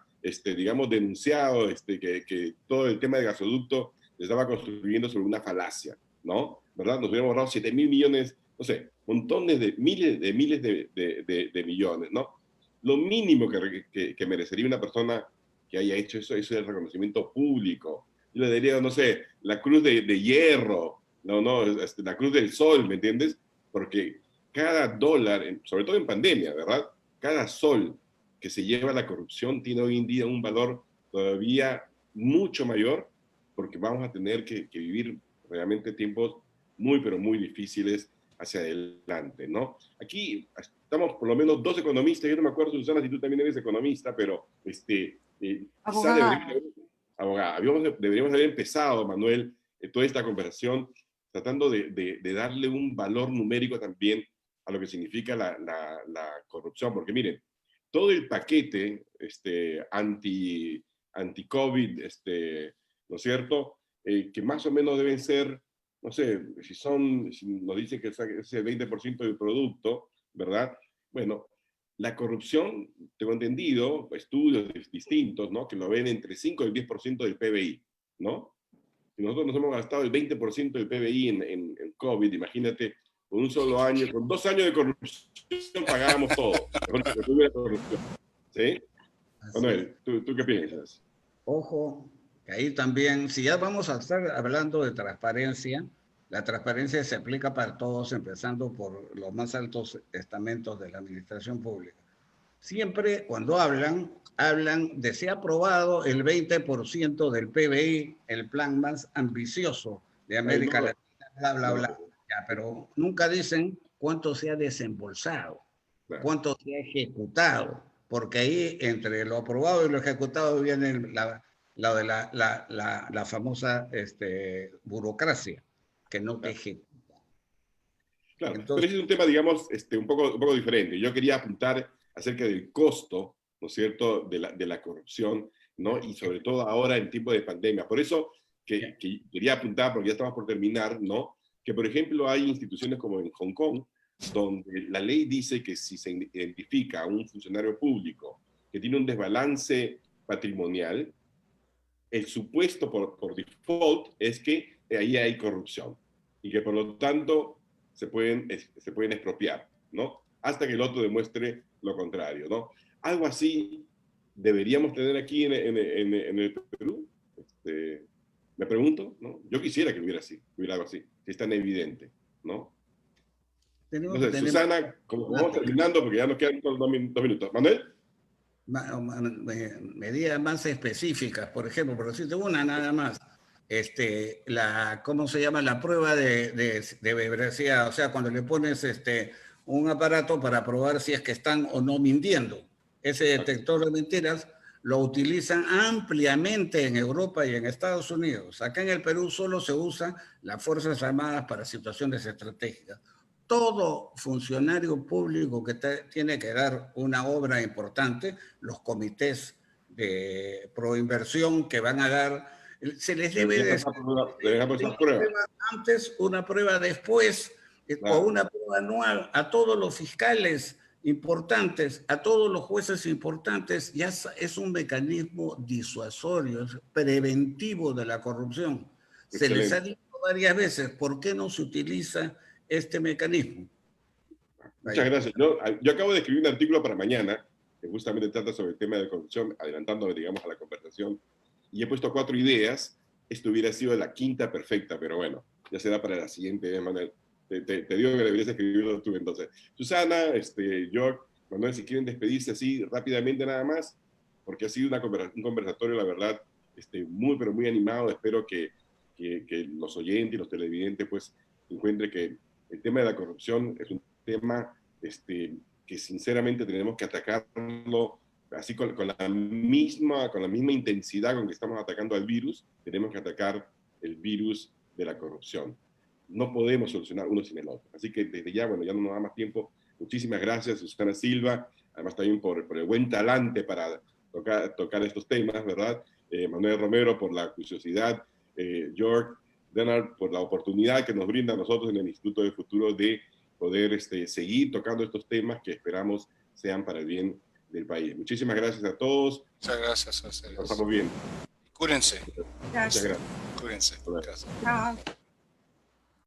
digamos, denunciado que todo el tema de gasoducto se estaba construyendo sobre una falacia, ¿no? ¿Verdad? Nos hubiéramos ahorrado 7.000 millones, no sé, montones de miles de millones, ¿no? Lo mínimo que merecería una persona que haya hecho eso es el reconocimiento público. Yo le diría, no sé, la cruz de hierro, la cruz del sol, ¿me entiendes? Porque cada dólar, sobre todo en pandemia, ¿verdad? Cada sol que se lleva la corrupción tiene hoy en día un valor todavía mucho mayor, porque vamos a tener que vivir realmente tiempos muy, pero muy difíciles hacia adelante, ¿no? Aquí estamos por lo menos dos economistas, yo no me acuerdo, Susana, si tú también eres economista, pero quizá deberíamos haber empezado, Manuel, toda esta conversación tratando de darle un valor numérico también a lo que significa la corrupción, porque miren, todo el paquete anti-COVID, ¿no es cierto? Que más o menos deben ser, no sé, si nos dicen que es el 20% del producto, ¿verdad? Bueno, la corrupción, tengo entendido, estudios distintos, ¿no? Que lo ven entre 5 y el 10% del PBI, ¿no? Si nosotros nos hemos gastado el 20% del PBI en COVID, imagínate, con un solo año, con 2 años de corrupción pagábamos todo. ¿Sí? Manuel, ¿tú qué piensas? Ojo, que ahí también, si ya vamos a estar hablando de transparencia, la transparencia se aplica para todos, empezando por los más altos estamentos de la administración pública. Siempre cuando hablan de si ha aprobado el 20% del PBI, el plan más ambicioso de América Latina, bla, bla, bla. Ya, pero nunca dicen cuánto se ha desembolsado, cuánto se ha ejecutado, porque ahí entre lo aprobado y lo ejecutado viene la famosa burocracia, que no te ejecuta. Claro, Entonces, pero ese es un tema, digamos, un poco diferente. Yo quería apuntar acerca del costo, ¿no es cierto?, de la corrupción, ¿no? Y sobre todo ahora en tiempo de pandemia. Por eso que quería apuntar, porque ya estamos por terminar, ¿no? Que, por ejemplo, hay instituciones como en Hong Kong, donde la ley dice que si se identifica a un funcionario público que tiene un desbalance patrimonial, el supuesto por default es que ahí hay corrupción y que por lo tanto se pueden expropiar, ¿no? Hasta que el otro demuestre lo contrario, ¿no? Algo así deberíamos tener aquí en el Perú. Me pregunto, ¿no? Yo quisiera que hubiera algo así, si es tan evidente, ¿no? No sé, Susana, como vamos terminando, porque ya nos quedan 2 minutos. Manuel. Medidas más específicas, por ejemplo, por decirte una nada más, ¿cómo se llama? La prueba de veracidad, o sea, cuando le pones un aparato para probar si es que están o no mintiendo. Ese detector de mentiras lo utilizan ampliamente en Europa y en Estados Unidos. Acá en el Perú solo se usan las Fuerzas Armadas para situaciones estratégicas. Todo funcionario público que tiene que dar una obra importante, los comités de proinversión que van a dar, se les debe de hacer una prueba antes, una prueba después, o una prueba anual a todos los fiscales importantes, a todos los jueces importantes. Ya es un mecanismo disuasorio, preventivo de la corrupción. Se les ha dicho varias veces, ¿por qué no se utiliza este mecanismo? Muchas gracias. Yo acabo de escribir un artículo para mañana que justamente trata sobre el tema de corrupción, adelantándome, digamos, a la conversación, y he puesto 4 ideas. Esto hubiera sido la quinta perfecta, pero bueno, ya será para la siguiente, Manuel. Te digo que deberías escribirlo tú entonces. Susana, George, Manuel, si quieren despedirse así rápidamente nada más, porque ha sido un conversatorio, la verdad, muy, pero muy animado. Espero que los oyentes y los televidentes pues encuentren que el tema de la corrupción es un tema que sinceramente tenemos que atacarlo así con la misma intensidad con que estamos atacando al virus. Tenemos que atacar el virus de la corrupción. No podemos solucionar uno sin el otro. Así que desde ya, bueno, ya no nos da más tiempo. Muchísimas gracias, Susana Silva, además también por el buen talante para tocar estos temas, ¿verdad? Manuel Romero por la curiosidad, George Leonard por la oportunidad que nos brinda a nosotros en el Instituto de Futuro de poder seguir tocando estos temas que esperamos sean para el bien del país. Muchísimas gracias a todos. Muchas gracias a ustedes. Nos pasamos bien. Cuídense. Muchas Gracias. gracias. Cuídense. Hola. Gracias. Chao.